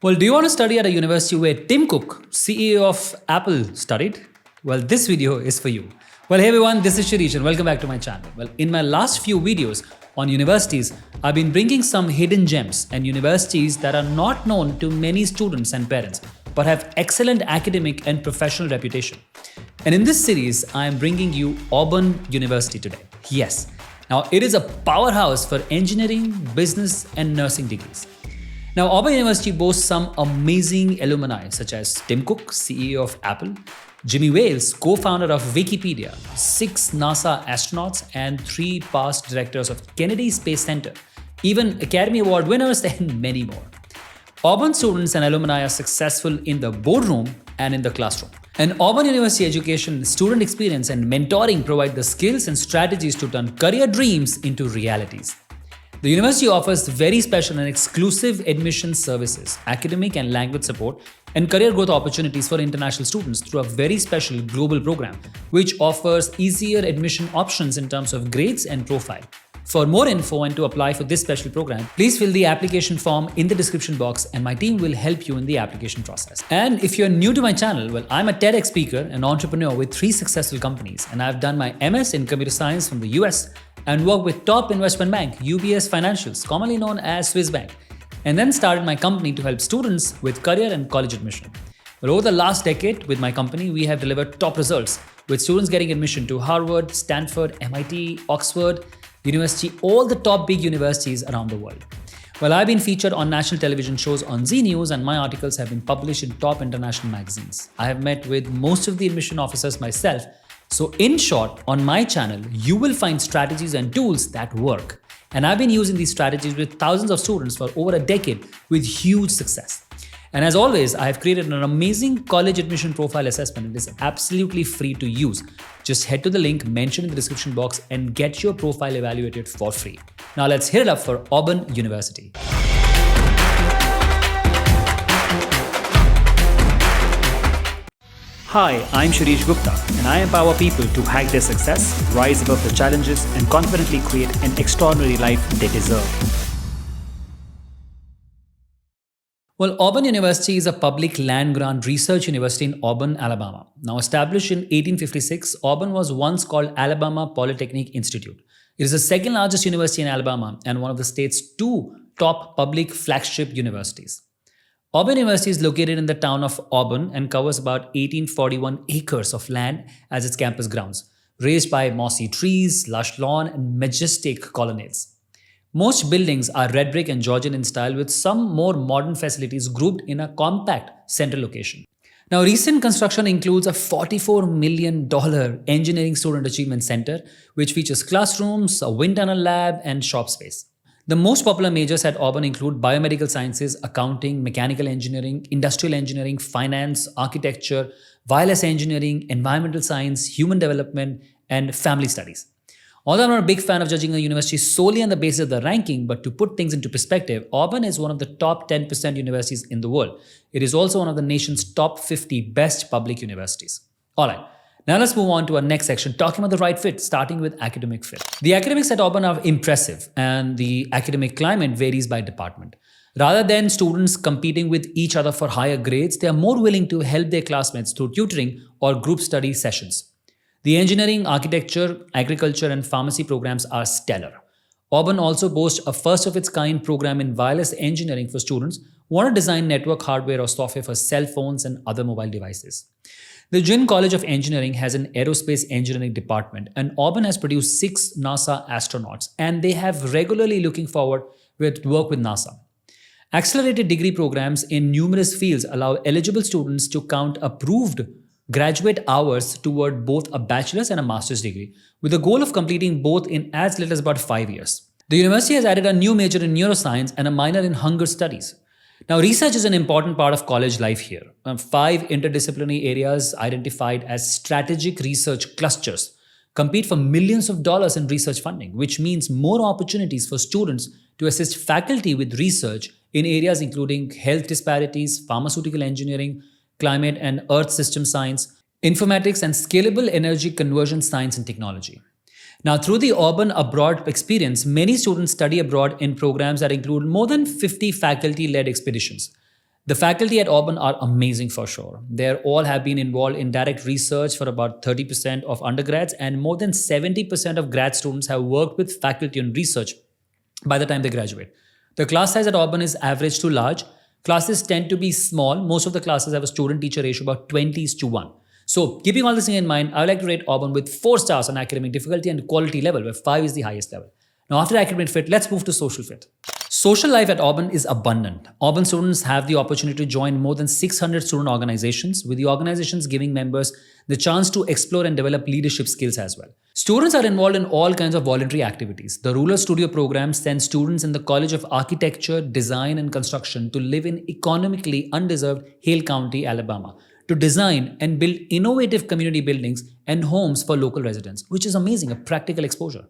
Well, do you want to study at a university where Tim Cook, CEO of Apple, studied? Well, this video is for you. Well, hey everyone, this is Shirish and welcome back to my channel. Well, in my last few videos on universities, I've been bringing some hidden gems and universities that are not known to many students and parents, but have excellent academic and professional reputation. And in this series, I am bringing you Auburn University today. Yes, now it is a powerhouse for engineering, business, and nursing degrees. Now, Auburn University boasts some amazing alumni such as Tim Cook, CEO of Apple, Jimmy Wales, co-founder of Wikipedia, 6 NASA astronauts, and 3 past directors of Kennedy Space Center, even Academy Award winners, and many more. Auburn students and alumni are successful in the boardroom and in the classroom. And Auburn University education, student experience, and mentoring provide the skills and strategies to turn career dreams into realities. The university offers very special and exclusive admission services, academic and language support, and career growth opportunities for international students through a very special global program, which offers easier admission options in terms of grades and profile. For more info and to apply for this special program, please fill the application form in the description box and my team will help you in the application process. And if you're new to my channel, well, I'm a TEDx speaker and entrepreneur with 3 successful companies, and I've done my MS in computer science from the US and worked with top investment bank, UBS Financials, commonly known as Swiss Bank, and then started my company to help students with career and college admission. Well, over the last decade with my company, we have delivered top results with students getting admission to Harvard, Stanford, MIT, Oxford University, all the top big universities around the world. Well, I've been featured on national television shows on Z News and my articles have been published in top international magazines. I have met with most of the admission officers myself. So in short, on my channel, you will find strategies and tools that work. And I've been using these strategies with thousands of students for over a decade with huge success. And as always, I have created an amazing college admission profile assessment. It is absolutely free to use. Just head to the link mentioned in the description box and get your profile evaluated for free. Now let's hit it up for Auburn University. Hi, I'm Shirish Gupta, and I empower people to hack their success, rise above the challenges, and confidently create an extraordinary life they deserve. Well, Auburn University is a public land-grant research university in Auburn, Alabama. Now established in 1856, Auburn was once called Alabama Polytechnic Institute. It is the second largest university in Alabama and one of the state's 2 top public flagship universities. Auburn University is located in the town of Auburn and covers about 1841 acres of land as its campus grounds, raised by mossy trees, lush lawn, and majestic colonnades. Most buildings are red brick and Georgian in style with some more modern facilities grouped in a compact central location. Now, recent construction includes a $44 million Engineering Student Achievement Center, which features classrooms, a wind tunnel lab, and shop space. The most popular majors at Auburn include biomedical sciences, accounting, mechanical engineering, industrial engineering, finance, architecture, wireless engineering, environmental science, human development, and family studies. Although I'm not a big fan of judging a university solely on the basis of the ranking, but to put things into perspective, Auburn is one of the top 10% universities in the world. It is also one of the nation's top 50 best public universities. Alright. Now let's move on to our next section, talking about the right fit, starting with academic fit. The academics at Auburn are impressive, and the academic climate varies by department. Rather than students competing with each other for higher grades, they are more willing to help their classmates through tutoring or group study sessions. The engineering, architecture, agriculture, and pharmacy programs are stellar. Auburn also boasts a first-of-its-kind program in wireless engineering for students who want to design network hardware or software for cell phones and other mobile devices. The Ginn College of Engineering has an aerospace engineering department, and Auburn has produced 6 NASA astronauts, and they have regularly looking forward to work with NASA. Accelerated degree programs in numerous fields allow eligible students to count approved graduate hours toward both a bachelor's and a master's degree, with the goal of completing both in as little as about 5 years. The university has added a new major in neuroscience and a minor in hunger studies. Now, research is an important part of college life here. 5 interdisciplinary areas identified as strategic research clusters compete for millions of dollars in research funding, which means more opportunities for students to assist faculty with research in areas including health disparities, pharmaceutical engineering, climate and earth system science, informatics, and scalable energy conversion science and technology. Now, through the Auburn Abroad experience, many students study abroad in programs that include more than 50 faculty-led expeditions. The faculty at Auburn are amazing for sure. They all have been involved in direct research for about 30% of undergrads, and more than 70% of grad students have worked with faculty on research by the time they graduate. The class size at Auburn is average to large. Classes tend to be small. Most of the classes have a student-teacher ratio about 20:1. So, keeping all this thing in mind, I would like to rate Auburn with 4 stars on academic difficulty and quality level, where 5 is the highest level. Now, after academic fit, let's move to social fit. Social life at Auburn is abundant. Auburn students have the opportunity to join more than 600 student organizations, with the organizations giving members the chance to explore and develop leadership skills as well. Students are involved in all kinds of voluntary activities. The Rural Studio program sends students in the College of Architecture, Design and Construction to live in economically undeserved Hale County, Alabama, to design and build innovative community buildings and homes for local residents, which is amazing, a practical exposure.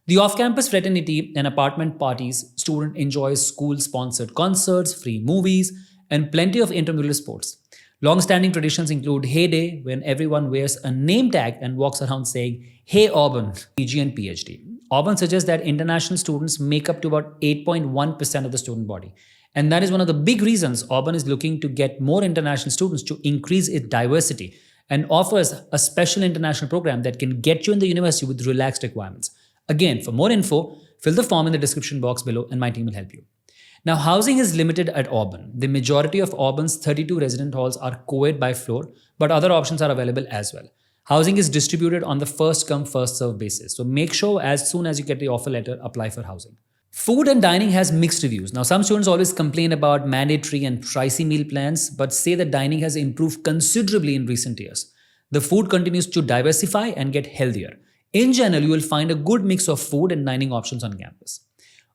The off-campus fraternity and apartment parties student enjoys school-sponsored concerts, free movies, and plenty of intramural sports. Long-standing traditions include Hey Day, when everyone wears a name tag and walks around saying, Hey Auburn, PG and PhD. Auburn suggests that international students make up to about 8.1% of the student body. And that is one of the big reasons Auburn is looking to get more international students to increase its diversity and offers a special international program that can get you in the university with relaxed requirements. Again, for more info, fill the form in the description box below and my team will help you. Now, housing is limited at Auburn. The majority of Auburn's 32 resident halls are co-ed by floor, but other options are available as well. Housing is distributed on the first come, first serve basis. So make sure as soon as you get the offer letter, apply for housing. Food and dining has mixed reviews. Now, some students always complain about mandatory and pricey meal plans, but say that dining has improved considerably in recent years. The food continues to diversify and get healthier. In general, you will find a good mix of food and dining options on campus.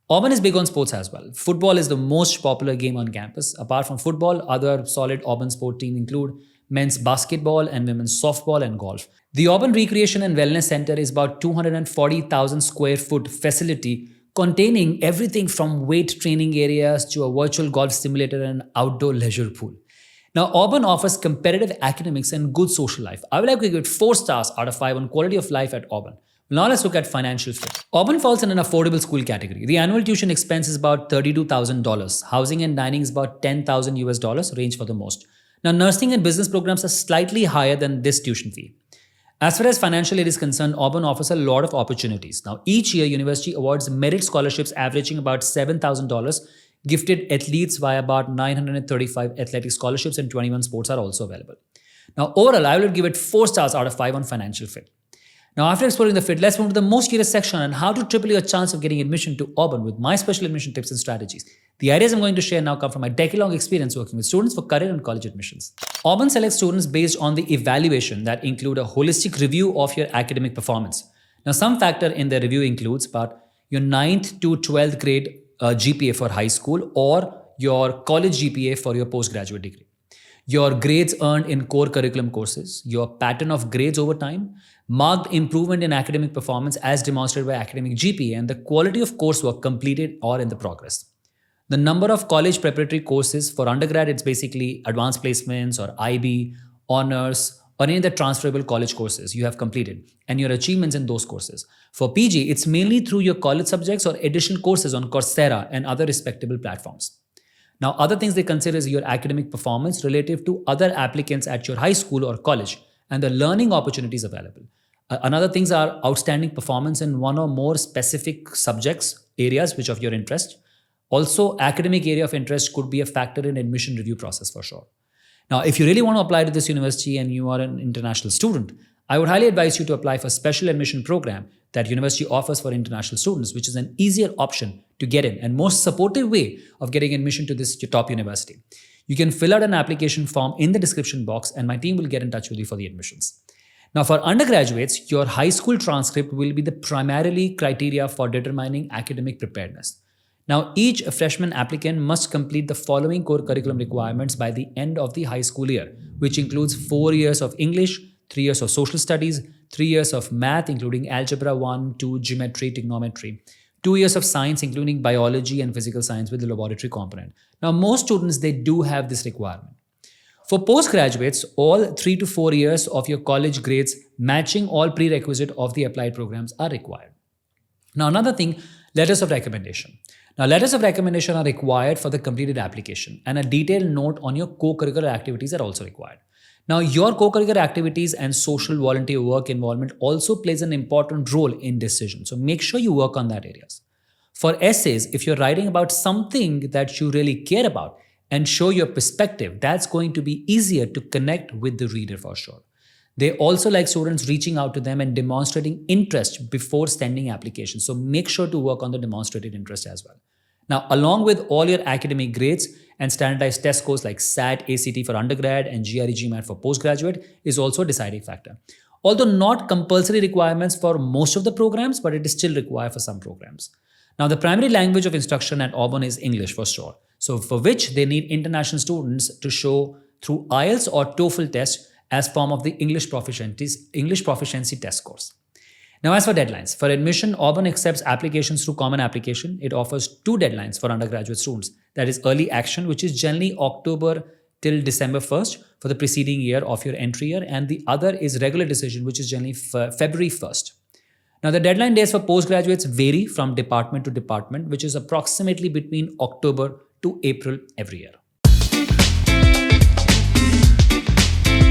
Auburn is big on sports as well. Football is the most popular game on campus. Apart from football, other solid Auburn sport teams include men's basketball and women's softball and golf. The Auburn Recreation and Wellness Center is about 240,000 square foot facility containing everything from weight training areas to a virtual golf simulator and outdoor leisure pool. Now, Auburn offers competitive academics and good social life. I would like to give it 4 stars out of 5 on quality of life at Auburn. Now let's look at financial fit. Auburn falls in an affordable school category. The annual tuition expense is about $32,000. Housing and dining is about $10,000 US dollars, range for the most. Now, nursing and business programs are slightly higher than this tuition fee. As far as financial aid is concerned, Auburn offers a lot of opportunities. Now, each year, university awards merit scholarships averaging about $7,000. Gifted athletes via about 935 athletic scholarships and 21 sports are also available. Now, overall, I will give it 4 stars out of 5 on financial fit. Now, after exploring the fit, let's move to the most curious section on how to triple your chance of getting admission to Auburn with my special admission tips and strategies. The ideas I'm going to share now come from my decade-long experience working with students for career and college admissions. Auburn selects students based on the evaluation that include a holistic review of your academic performance. Now, some factor in the review includes about your 9th to 12th grade GPA for high school or your college GPA for your postgraduate degree. Your grades earned in core curriculum courses, your pattern of grades over time, marked improvement in academic performance as demonstrated by academic GPA, and the quality of coursework completed or in the progress. The number of college preparatory courses for undergrad, it's basically advanced placements or IB, honors, or any of the transferable college courses you have completed and your achievements in those courses. For PG, it's mainly through your college subjects or additional courses on Coursera and other respectable platforms. Now, other things they consider is your academic performance relative to other applicants at your high school or college and the learning opportunities available. Another things are outstanding performance in one or more specific subjects, areas which of your interest. Also, academic area of interest could be a factor in admission review process for sure. Now, if you really want to apply to this university and you are an international student, I would highly advise you to apply for a special admission program that university offers for international students, which is an easier option to get in and most supportive way of getting admission to this top university. You can fill out an application form in the description box and my team will get in touch with you for the admissions. Now, for undergraduates, your high school transcript will be the primarily criteria for determining academic preparedness. Now, each freshman applicant must complete the following core curriculum requirements by the end of the high school year, which includes 4 years of English, 3 years of social studies, 3 years of math, including algebra 1, 2, geometry, trigonometry, 2 years of science, including biology and physical science with the laboratory component. Now, most students, they do have this requirement. For postgraduates, all 3 to 4 years of your college grades matching all prerequisite of the applied programs are required. Now, another thing, Letters of recommendation. Now, letters of recommendation are required for the completed application, and a detailed note on your co-curricular activities are also required. Now, your co-curricular activities and social volunteer work involvement also plays an important role in decision. So make sure you work on that areas. For essays, if you're writing about something that you really care about and show your perspective, that's going to be easier to connect with the reader for sure. They also like students reaching out to them and demonstrating interest before sending applications. So make sure to work on the demonstrated interest as well. Now, along with all your academic grades and standardized test scores like SAT, ACT for undergrad and GRE GMAT for postgraduate is also a deciding factor. Although not compulsory requirements for most of the programs, but it is still required for some programs. Now, the primary language of instruction at Auburn is English for sure. So for which they need international students to show through IELTS or TOEFL test as form of the English proficiency test scores. Now, as for deadlines, for admission, Auburn accepts applications through Common Application. It offers 2 deadlines for undergraduate students. That is early action, which is generally October till December 1st for the preceding year of your entry year. And the other is regular decision, which is generally February 1st. Now, the deadline days for postgraduates vary from department to department, which is approximately between October to April every year.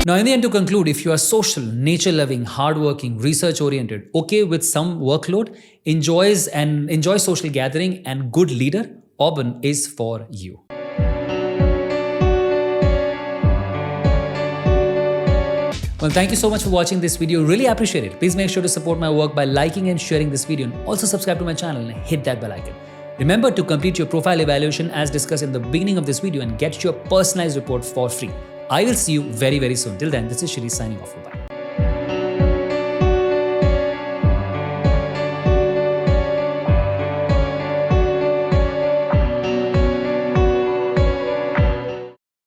Now, in the end, to conclude, if you are social, nature-loving, hardworking, research-oriented, okay with some workload, enjoy social gathering and good leader, Auburn is for you. Well, thank you so much for watching this video. Really appreciate it. Please make sure to support my work by liking and sharing this video, and also subscribe to my channel and hit that bell icon. Remember to complete your profile evaluation as discussed in the beginning of this video and get your personalized report for free. I will see you very, very soon. Till then, this is Shirish signing off. Bye.